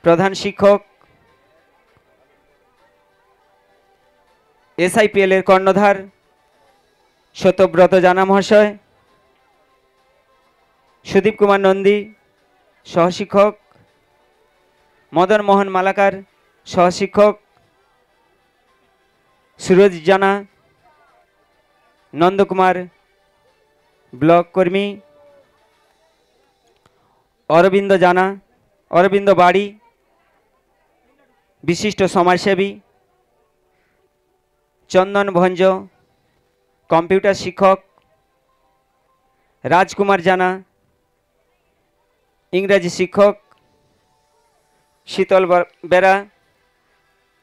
প্রধান শিক্ষক, SIPL এর কর্ণধার সত্যব্রত জানা মহাশয়, সুদীপ কুমার নন্দী সহশিক্ষক, মদন মোহন মালাকার সহশিক্ষক, সুরজ জানা, নন্দকুমার ব্লক কর্মী, অরবিন্দ জানা, অরবিন্দ বাড়ি বিশিষ্ট সমাজসেবী, চন্দন ভঞ্জ কম্পিউটার শিক্ষক, রাজকুমার জানা ইংরাজি শিক্ষক, শীতল বেরা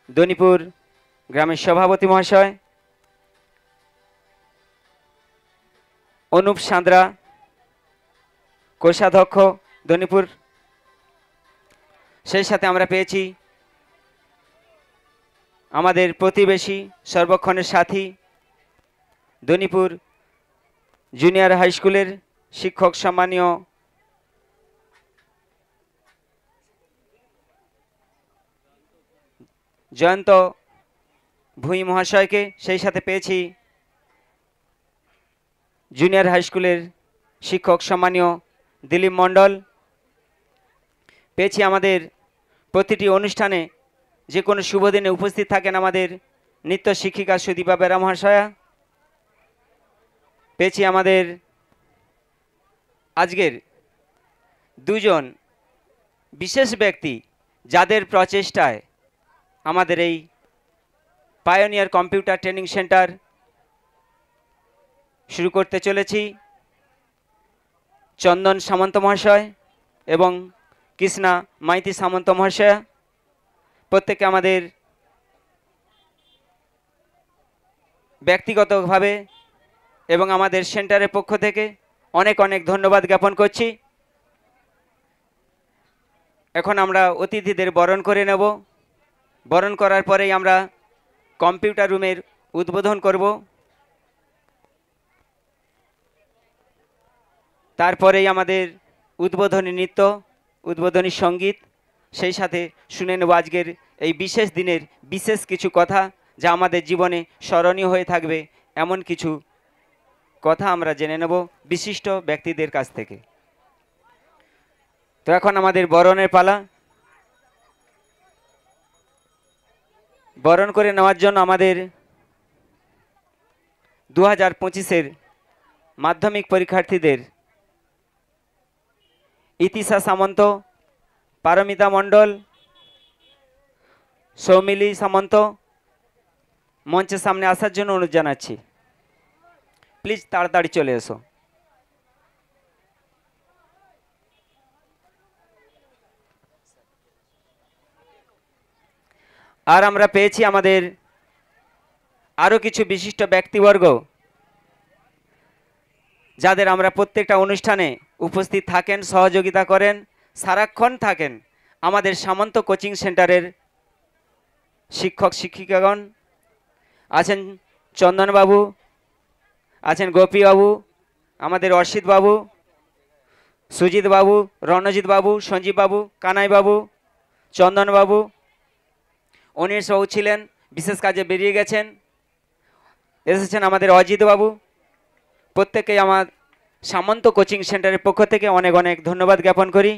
দনিপুর গ্রামের সভাপতি মহাশয়, অনুপ সাঁতরা কোষাধ্যক্ষ দনিপুর। সেই সাথে আমরা পেয়েছি আমাদের প্রতিবেশী সর্বক্ষণের সাথী দনিপুর জুনিয়র হাই স্কুলের শিক্ষক সম্মানীয় জয়ন্ত ভূঁই মহাশয়কে। সেই সাথে পেয়েছি জুনিয়র হাই স্কুলের শিক্ষক সম্মানীয় দিলীপ মণ্ডল। পেয়েছি আমাদের প্রতিটি অনুষ্ঠানে যে কোনো শুভ দিনে উপস্থিত থাকেন আমাদের নৃত্য শিক্ষিকা সুদীপা বেরা মহাশয়া। পেয়েছি আমাদের আজকের দুজন বিশেষ ব্যক্তি যাদের প্রচেষ্টায় আমাদের এই পায়োনিয়ার কম্পিউটার ট্রেনিং সেন্টার শুরু করতে চলেছি। চন্দন সামন্ত মহাশয় এবং কৃষ্ণা মাইতি সামন্ত মহাশয়া প্রত্যেকে আমাদের ব্যক্তিগতভাবে এবং আমাদের সেন্টারের পক্ষ থেকে অনেক অনেক ধন্যবাদ জ্ঞাপন করছি। এখন আমরা অতিথিদের বরণ করে নেব। বরণ করার পরেই আমরা কম্পিউটার রুমের উদ্বোধন করব। তারপরেই আমাদের উদ্বোধনী নৃত্য, উদ্বোধনী সঙ্গীত, সেই সাথে শুনে নেব আজকের এই বিশেষ দিনের বিশেষ কিছু কথা যা আমাদের জীবনে স্মরণীয় হয়ে থাকবে এমন কিছু কথা আমরা জেনে নেব বিশিষ্ট ব্যক্তিদের কাছ থেকে। তো এখন আমাদের বরণের পালা। বরণ করে নেওয়ার জন্য আমাদের 2025-এর মাধ্যমিক পরীক্ষার্থীদের ইতিশা সামন্ত, পারমিতা মণ্ডল, সৌমিলি সামন্ত মঞ্চের সামনে আসার জন্য অনুরোধ জানাচ্ছি। প্লিজ তাড়াতাড়ি চলে এসো। আর আমরা পেয়েছি আমাদের আরও কিছু বিশিষ্ট ব্যক্তিবর্গ যাদের আমরা প্রত্যেকটা অনুষ্ঠানে উপস্থিত থাকেন, সহযোগিতা করেন, সারাক্ষণ থাকেন। আমাদের সামন্ত কোচিং সেন্টারের শিক্ষক শিক্ষিকাগণ আছেন, চন্দনবাবু আছেন, গোপীবাবু, আমাদের অর্ষিত বাবু, সুজিত বাবু, রণজিৎ বাবু, সঞ্জীব বাবু, কানাই বাবু, চন্দন বাবু, অনিশ বাবু ছিলেন, বিশেষ কাজে বেরিয়ে গেছেন। এসেছেন আমাদের অজিত বাবু। প্রত্যেকেই আমার সামন্ত কোচিং সেন্টারের পক্ষ থেকে অনেক অনেক ধন্যবাদ জ্ঞাপন করি।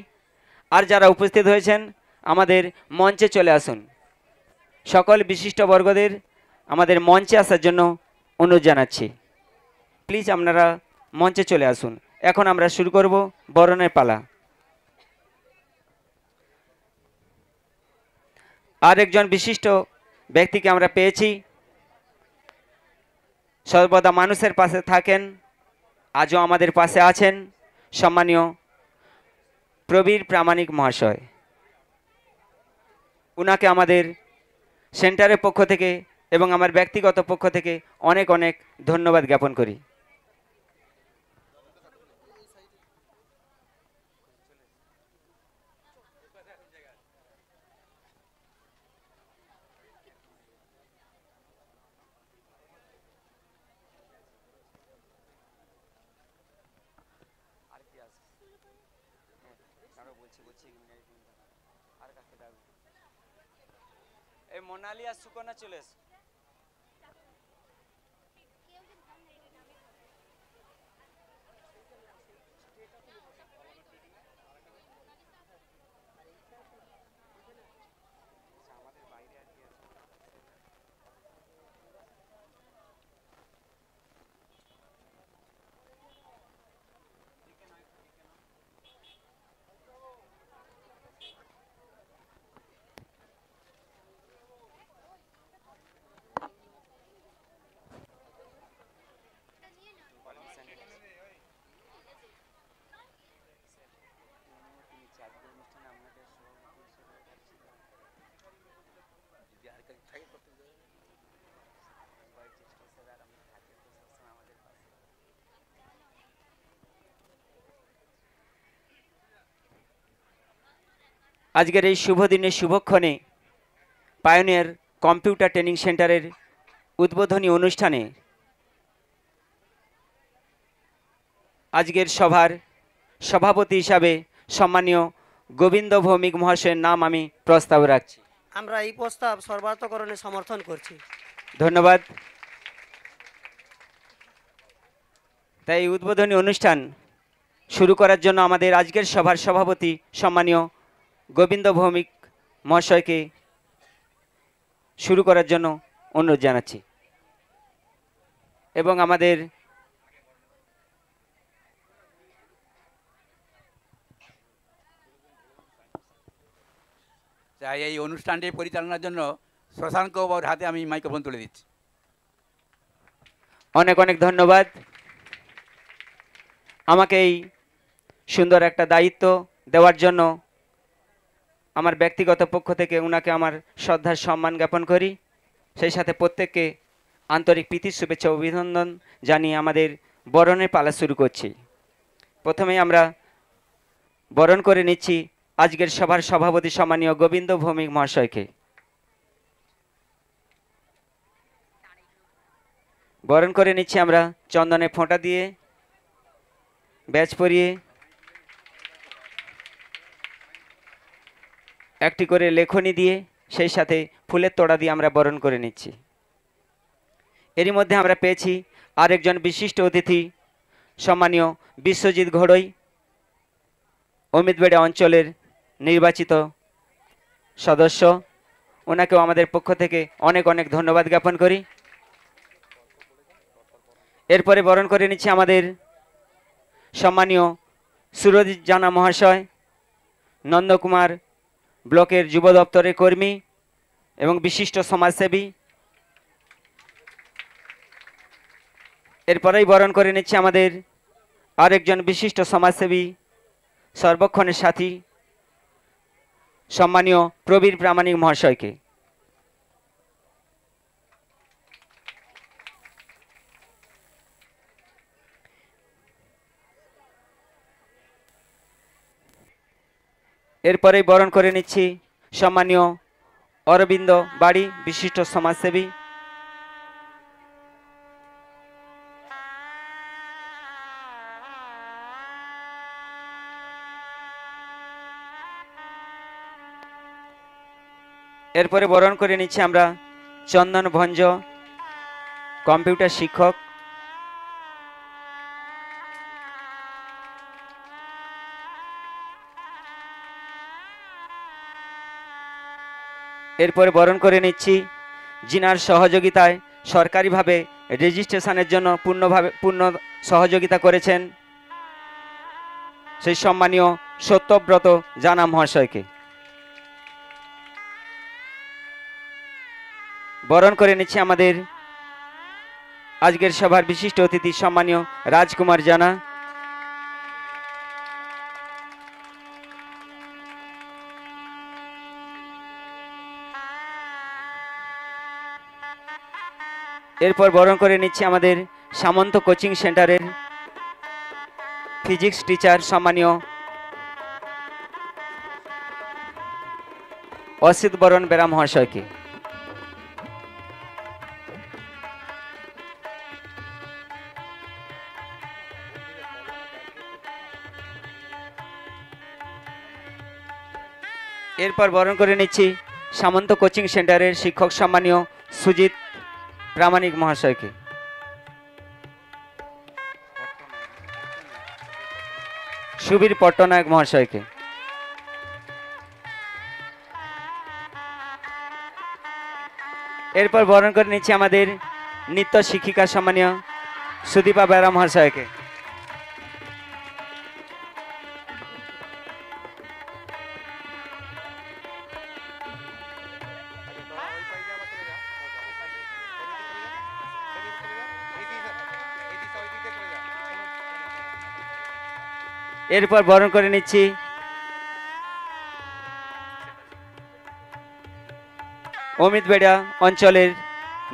আর যারা উপস্থিত হয়েছেন আমাদের মঞ্চে চলে আসুন। সকল বিশিষ্ট বর্গদের আমাদের মঞ্চে আসার জন্য অনুরোধ জানাচ্ছি। প্লিজ আপনারা মঞ্চে চলে আসুন। এখন আমরা শুরু করব বরণের পালা। আর একজন বিশিষ্ট ব্যক্তিকে আমরা পেয়েছি, সর্বদা মানুষের পাশে থাকেন, আজও আমাদের পাশে আছেন, সম্মানীয় প্রবীর প্রামাণিক মহাশয়। উনাকে আমাদের সেন্টারের পক্ষ থেকে এবং আমার ব্যক্তিগত পক্ষ থেকে অনেক অনেক ধন্যবাদ জ্ঞাপন করি। এই মোনালি আর সুকন্যা চলে এসো। আজকের এই শুভ দিনে শুভক্ষণে পায়োনিয়ার কম্পিউটার ট্রেনিং সেন্টারের উদ্বোধনী অনুষ্ঠানে আজকের সভার সভাপতি হিসাবে সম্মানীয় গোবিন্দ ভৌমিক মহাশয়ের নাম আমি প্রস্তাব রাখছি। আমরা এই প্রস্তাব সর্বার্থকরণে সমর্থন করছি। ধন্যবাদ। তাই এই উদ্বোধনী অনুষ্ঠান শুরু করার জন্য আমাদের আজকের সভার সভাপতি সম্মানীয় গোবিন্দ ভৌমিক মহাশয়কে শুরু করার জন্য অনুরোধ জানাচ্ছি এবং আমাদের তাই এই অনুষ্ঠানটি পরিচালনার জন্য শশাঙ্ক বাবুর হাতে আমি মাইক্রোফোন তুলে দিচ্ছি। অনেক অনেক ধন্যবাদ। আমাকে এই সুন্দর একটা দায়িত্ব দেওয়ার জন্য আমার ব্যক্তিগত পক্ষ থেকে ওনাকে আমার শ্রদ্ধার সম্মান জ্ঞাপন করি। সেই সাথে প্রত্যেককে আন্তরিক প্রীতি শুভেচ্ছা অভিনন্দন জানিয়ে আমাদের বরণের পালা শুরু করছি। প্রথমেই আমরা বরণ করে নিচ্ছি আজকের সভার সভাপতি সম্মানীয় গোবিন্দ ভৌমিক মহাশয়কে। বরণ করে নিচ্ছি আমরা চন্দনে ফোঁটা দিয়ে, ব্যাজ পরিয়ে, একটি করে লেখনী দিয়ে, সেই সাথে ফুলের তোড়া দিয়ে আমরা বরণ করে নিচ্ছি। এরই মধ্যে আমরা পেয়েছি আরেকজন বিশিষ্ট অতিথি সম্মানীয় বিশ্বজিৎ ঘোড়ই, অমিতবেড়া অঞ্চলের নির্বাচিত সদস্য। ওনাকেও আমাদের পক্ষ থেকে অনেক অনেক ধন্যবাদ জ্ঞাপন করি। এরপরে বরণ করে নিচ্ছি আমাদের সম্মানীয় সুরজিৎ জানা মহাশয়, নন্দকুমার ব্লকের যুব দপ্তরের কর্মী এবং বিশিষ্ট সমাজসেবী। এরপরেই বরণ করে নিচ্ছি আমাদের আরেকজন বিশিষ্ট সমাজসেবী, সর্বক্ষণের সাথী সম্মানীয় প্রবীর প্রামাণিক মহাশয়কে। এরপরেই বরণ করে নিচ্ছি সম্মানীয় অরবিন্দ বাড়ি, বিশিষ্ট সমাজসেবী। এরপরে বরণ করে নিচ্ছি আমরা চন্দন ভঞ্জ, কম্পিউটার শিক্ষক। এরপরে বরণ করে নিচ্ছি জিনার সহযোগিতায় সরকারিভাবে রেজিস্ট্রেশনের জন্য পূর্ণ সহযোগিতা করেছেন সেই সম্মানীয় সত্যব্রত জানা মহাশয়কে। বরণ করে নিচ্ছি আমাদের আজকের সভার বিশিষ্ট অতিথি সম্মানীয় রাজকুমার জানা। এরপর বরণ করে নিচ্ছি আমাদের সামন্ত কোচিং সেন্টারের ফিজিক্স টিচার সম্মানীয় অসিত বরণ বেরা মহাশয়কে। এরপর বরণ করে নিচ্ছি সামন্ত কোচিং সেন্টারের শিক্ষক সম্মানীয় সুজিত প্রামাণিক মহাশয়কে। সুবীর পট্টনায়ক মহাশয়কে। এরপর বরণ করে নিচ্ছি আমাদের নৃত্য শিক্ষিকা সম্মানীয় সুদীপা বেরা মহাশয়কে। এরপর বরণ করে নিচ্ছি অমিতবেড়া অঞ্চলের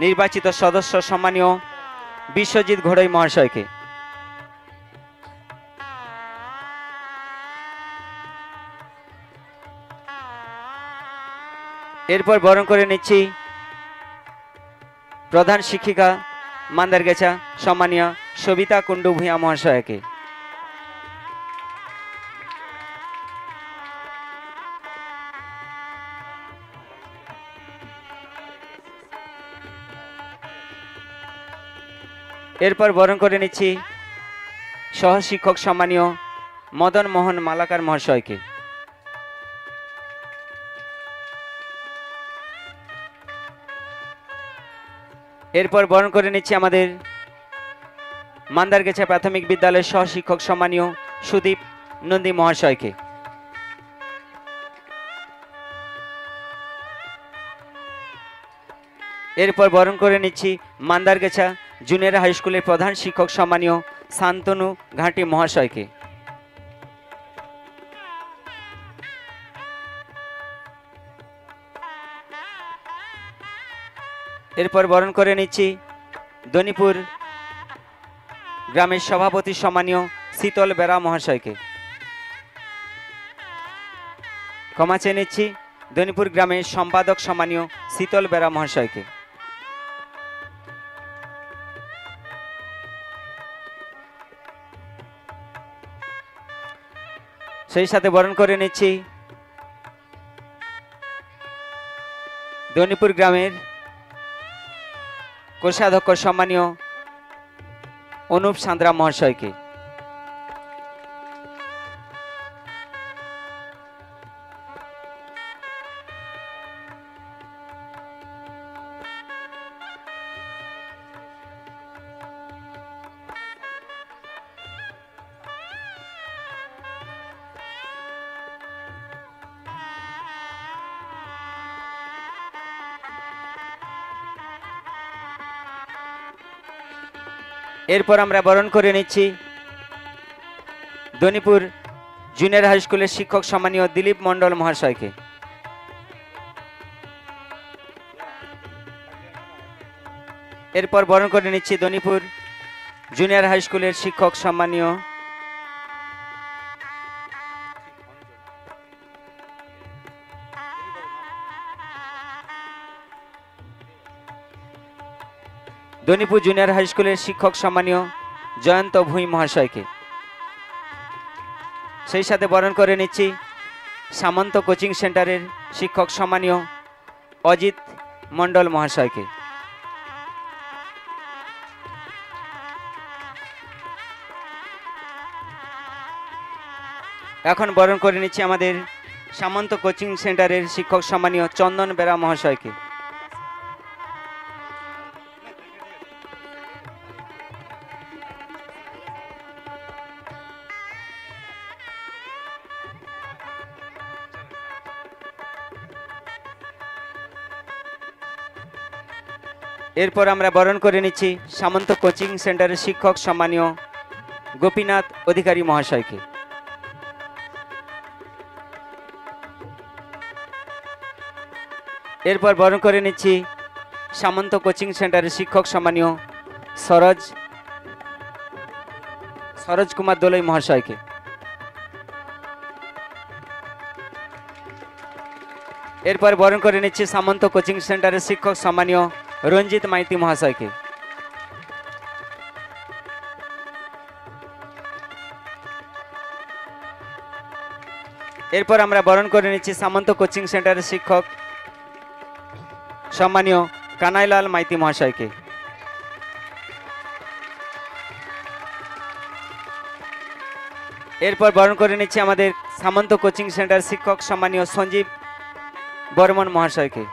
নির্বাচিত সদস্য সম্মানীয় বিশ্বজিৎ ঘোড়াই মহাশয়কে। এরপর বরণ করে নিচ্ছি প্রধান শিক্ষিকা মান্দারগেছা সম্মানীয় সবিতা কুণ্ডু ভূঁইয়া মহাশয়কে। এরপর বরণ করে নিচ্ছি সহশিক্ষক সম্মানীয় মদন মোহন মালাকার মহাশয়কে। এরপর বরণ করে নিচ্ছি আমাদের মান্দারগেছা প্রাথমিক বিদ্যালয়ের সহশিক্ষক সম্মানীয় সুদীপ নন্দী মহাশয়কে। এরপর বরণ করে নিচ্ছি মান্দারগেছা জুনিয়র হাই স্কুলের প্রধান শিক্ষক সম্মানীয় শান্তনু ঘাটি মহাশয়কে। এরপর বরণ করে নিচ্ছি দনিপুর গ্রামের সভাপতি সম্মানীয় শীতল বেরা মহাশয়কে। ক্ষমা চেয়ে নিচ্ছি দনিপুর গ্রামের সম্পাদক সম্মানীয় শীতল বেরা মহাশয়কে। সেই সাথে বরণ করে নিচ্ছি দনিপুর গ্রামের কোষাধ্যক্ষ সম্মানীয় অনুপ সান্দ্রা মহাশয়কে। এরপর আমরা বরণ করে নিচ্ছি দনিপুর জুনিয়র হাই স্কুলের শিক্ষক সম্মানীয় দিলীপ মণ্ডল মহাশয়কে। এরপর বরণ করে নিচ্ছি দনিপুর জুনিয়র হাই স্কুলের শিক্ষক সম্মানীয় দনিপুর জুনিয়র হাই স্কুলের শিক্ষক সম্মানীয় জয়ন্ত ভূঁই মহাশয়কে। সেই সাথে বরণ করে নিচ্ছি সামন্ত কোচিং সেন্টারের শিক্ষক সম্মানীয় অজিত মণ্ডল মহাশয়কে। এখন বরণ করে নিচ্ছি আমাদের সামন্ত কোচিং সেন্টারের শিক্ষক সম্মানীয় চন্দন বেরা মহাশয়কে। এরপর আমরা বরণ করে নিচ্ছি সামন্ত কোচিং সেন্টারের শিক্ষক সম্মানীয় গোপীনাথ অধিকারী মহাশয়কে। এরপর বরণ করে নিচ্ছি সামন্ত কোচিং সেন্টারের শিক্ষক সম্মানীয় সরোজ কুমার দোলই মহাশয়কে। এরপর বরণ করে নিচ্ছি সামন্ত কোচিং সেন্টারের শিক্ষক সম্মানীয় রঞ্জিত মাইতি মহাশয়কে। এরপর আমরা বরণ করে নিচ্ছি সামন্ত কোচিং সেন্টারের শিক্ষক সম্মানীয় কানাইলাল মাইতি মহাশয়কে। এরপর বরণ করে নিচ্ছি আমাদের সামন্ত কোচিং সেন্টার শিক্ষক সম্মানীয় সঞ্জীব বর্মন মহাশয়কে।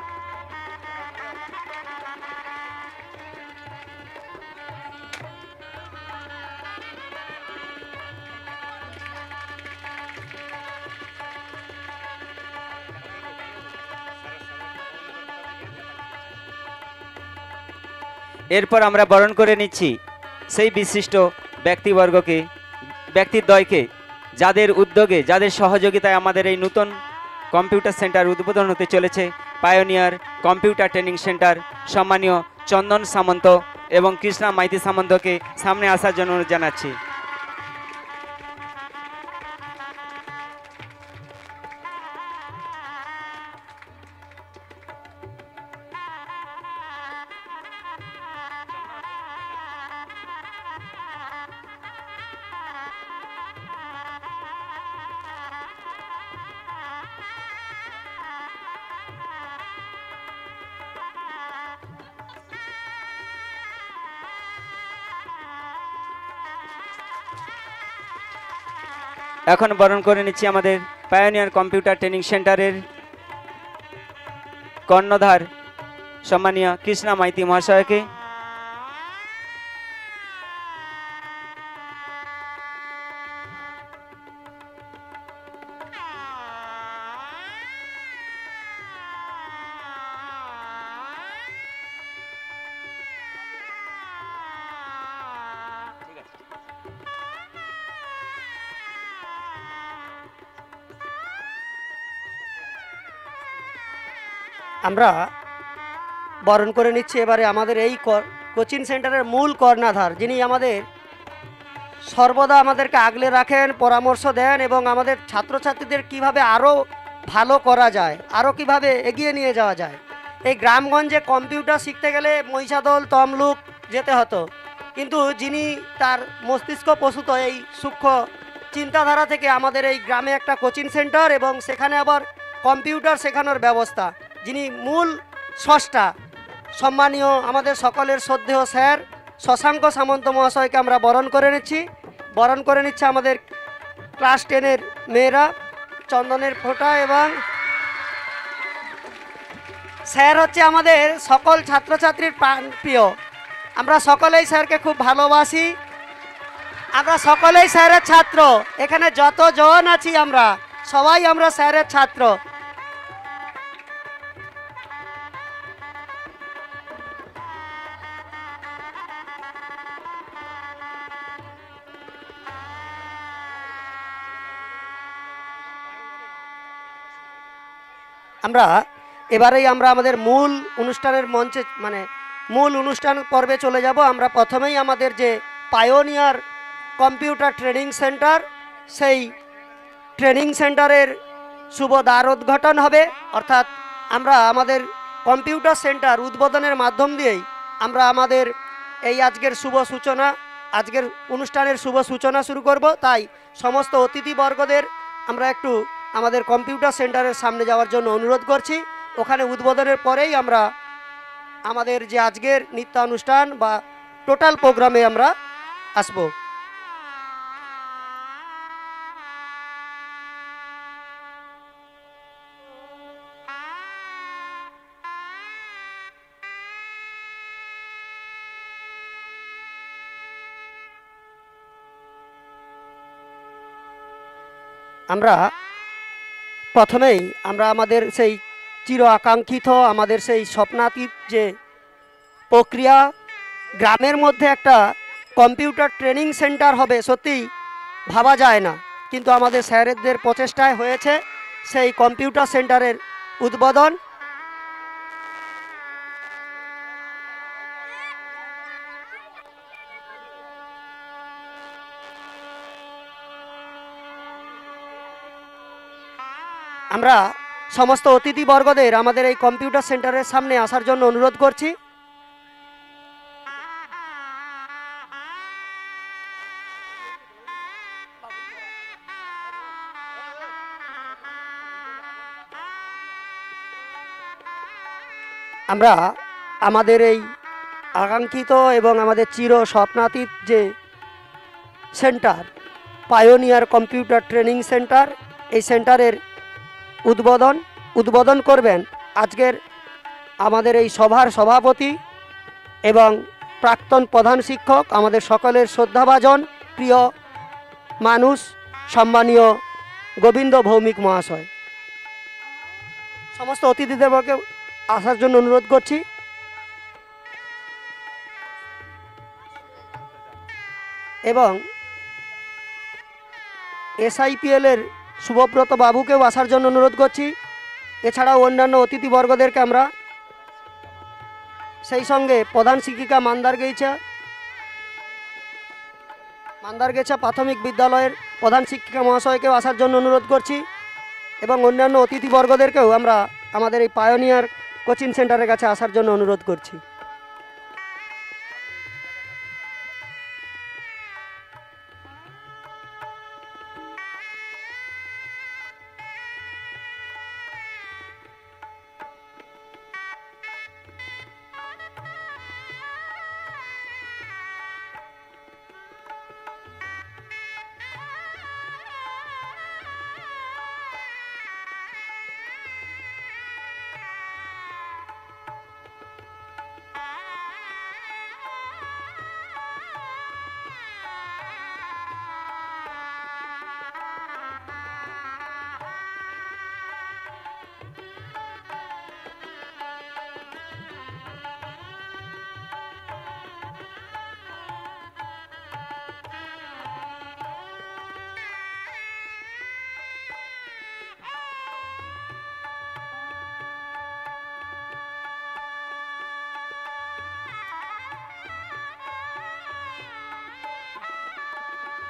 এরপর আমরা বরণ করে নিচ্ছি সেই বিশিষ্ট ব্যক্তিদ্বয়কে যাদের উদ্যোগে, যাদের সহযোগিতায় আমাদের এই নতুন কম্পিউটার সেন্টার উদ্বোধন হতে চলেছে। পায়োনিয়ার কম্পিউটার ট্রেনিং সেন্টার সম্মানীয় চন্দন সামন্ত এবং কৃষ্ণা মাইতি সামন্তকে সামনে আসার জন্য অনুরোধ জানাচ্ছি। এখন বরণ করে নিচ্ছি আমাদের পায়োনিয়ার কম্পিউটার ট্রেনিং সেন্টারের কর্ণধার সম্মানীয় কৃষ্ণা মাইতি মহাশয়কে। আমরা বরণ করে নিচ্ছি এবারে আমাদের এই কোচিং সেন্টারের মূল কর্ণধার, যিনি আমাদের সর্বদা আমাদেরকে আগলে রাখেন, পরামর্শ দেন এবং আমাদের ছাত্রছাত্রীদের কিভাবে আরও ভালো করা যায়, আরও কিভাবে এগিয়ে নিয়ে যাওয়া যায়। এই গ্রামগঞ্জে কম্পিউটার শিখতে গেলে মহিষাদল, তমলুক যেতে হতো, কিন্তু যিনি তার মস্তিষ্ক প্রসূত এই সূক্ষ্ম চিন্তাধারা থেকে আমাদের এই গ্রামে একটা কোচিং সেন্টার এবং সেখানে আবার কম্পিউটার শেখানোর ব্যবস্থা, যিনি মূল স্রষ্টা, সম্মানীয় আমাদের সকলের শ্রদ্ধেয় স্যার শশাঙ্ক সামন্ত মহাশয়কে আমরা বরণ করে নিচ্ছি আমাদের ক্লাস 10-এর মেয়েরা চন্দনের ফোঁটা। এবং স্যার হচ্ছে আমাদের সকল ছাত্রছাত্রীর প্রিয়, আমরা সকলেই স্যারকে খুব ভালোবাসি, আমরা সকলেই স্যারের ছাত্র, এখানে যতজন আছি আমরা সবাই আমরা স্যারের ছাত্র। এবারেই আমরা আমাদের মূল অনুষ্ঠানের মঞ্চে মূল অনুষ্ঠান পর্বে চলে যাব। আমরা প্রথমেই আমাদের যে পায়োনিয়ার কম্পিউটার ট্রেনিং সেন্টার, সেই ট্রেনিং সেন্টারের শুভ দ্বার উদ্ঘাটন হবে, অর্থাৎ আমরা আমাদের কম্পিউটার সেন্টার উদ্বোধনের মাধ্যম দিয়েই আমরা আমাদের এই আজকের অনুষ্ঠানের শুভ সূচনা শুরু করব। তাই সমস্ত অতিথিবর্গদের আমরা একটু আমাদের কম্পিউটার সেন্টারের সামনে যাওয়ার জন্য অনুরোধ করছি। ওখানে উদ্বোধনের পরেই আমরা আমাদের যে আজকের নৃত্যানুষ্ঠান বা টোটাল প্রোগ্রামে আমরা আসব। প্রথমেই আমরা আমাদের সেই চির আকাঙ্ক্ষিত, আমাদের সেই স্বপ্নাতীত যে প্রক্রিয়া, গ্রামের মধ্যে একটা কম্পিউটার ট্রেনিং সেন্টার হবে, সত্যিই ভাবা যায় না, কিন্তু আমাদের স্যারেদের প্রচেষ্টায় হয়েছে সেই কম্পিউটার সেন্টারের উদ্বোধন। আমরা সমস্ত অতিথিবর্গদের আমাদের এই কম্পিউটার সেন্টারের সামনে আসার জন্য অনুরোধ করছি। আমরা আমাদের এই আকাঙ্ক্ষিত এবং আমাদের চির স্বপ্নাতীত যে centre, pioneer computer training centre, এই সেন্টারের উদ্বোধন করবেন আজকের আমাদের এই সভার সভাপতি এবং প্রাক্তন প্রধান শিক্ষক, আমাদের সকলের শ্রদ্ধাভাজন প্রিয় মানুষ, সম্মানীয় গোবিন্দ ভৌমিক মহাশয়। সমস্ত অতিথিদেরকে আসার জন্য অনুরোধ করছি। এবং SIPL এর শুভব্রত বাবুকেও আসার জন্য অনুরোধ করছি। এছাড়াও অন্যান্য অতিথিবর্গদেরকে আমরা, সেই সঙ্গে প্রধান শিক্ষিকা মান্দারগেছা প্রাথমিক বিদ্যালয়ের প্রধান শিক্ষিকা মহাশয়কেও আসার জন্য অনুরোধ করছি এবং অন্যান্য অতিথিবর্গদেরকেও আমরা আমাদের এই পায়োনিয়ার কোচিং সেন্টারের কাছে আসার জন্য অনুরোধ করছি।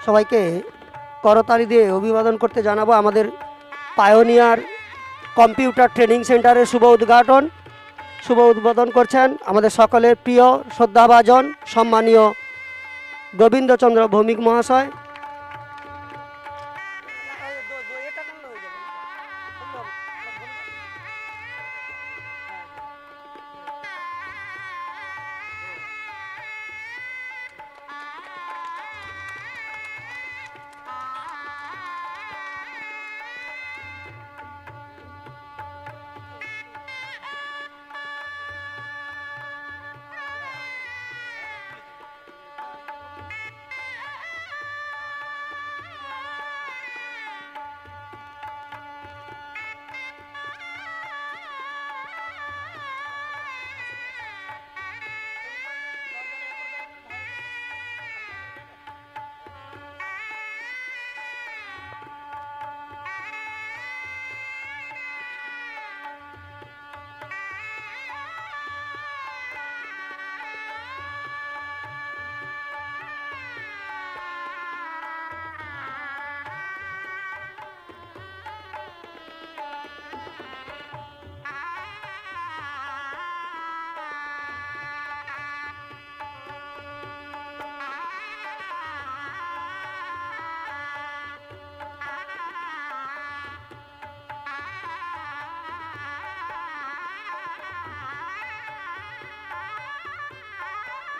সবাইকে করতালি দিয়ে অভিবাদন করতে জানাবো আমাদের পায়োনিয়ার কম্পিউটার ট্রেনিং সেন্টারের শুভ উদ্বোধন করছেন আমাদের সকলের প্রিয় শ্রদ্ধাভাজন সম্মানীয় গোবিন্দচন্দ্র ভৌমিক মহাশয়।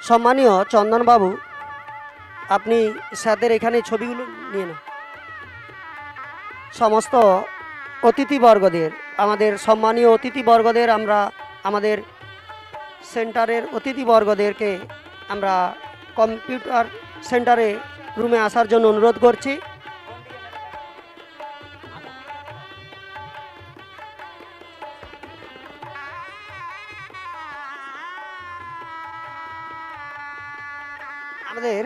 সম্মানীয় চন্দনবাবু, আপনি স্যারদের এখানে ছবিগুলো নিয়ে নাও। সমস্ত অতিথিবর্গদের, আমাদের সম্মানীয় অতিথিবর্গদের আমরা আমাদের সেন্টারের অতিথিবর্গদেরকে আমরা কম্পিউটার সেন্টারে রুমে আসার জন্য অনুরোধ করছি। আমাদের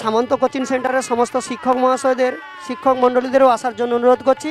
সামন্ত কোচিং সেন্টারের সমস্ত শিক্ষক মহাশয়দের, শিক্ষক মণ্ডলীদেরও আসার জন্য অনুরোধ করছি।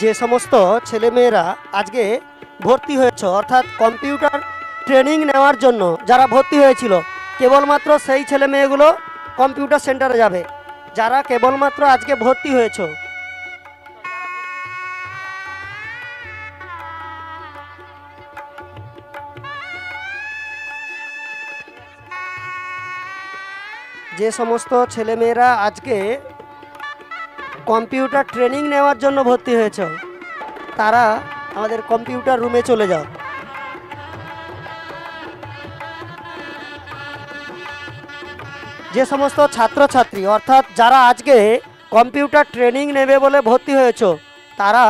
যে সমস্ত ছেলেমেয়েরা আজকে ভর্তি হয়েছে অর্থাৎ কম্পিউটার ট্রেনিং নেওয়ার জন্য যারা ভর্তি হয়েছিল, কেবলমাত্র সেই ছেলেমেয়েগুলো কম্পিউটার সেন্টারে যাবে। যারা কেবলমাত্র আজকে ভর্তি হয়েছে, যে সমস্ত ছেলেমেয়েরা আজকে কম্পিউটার ট্রেনিং নেওয়ার জন্য ভর্তি হয়েছে, তারা আমাদের কম্পিউটার রুমে চলে যাও। যে সমস্ত ছাত্রছাত্রী অর্থাৎ যারা আজকে কম্পিউটার ট্রেনিং নেবে বলে ভর্তি হয়েছে, তারা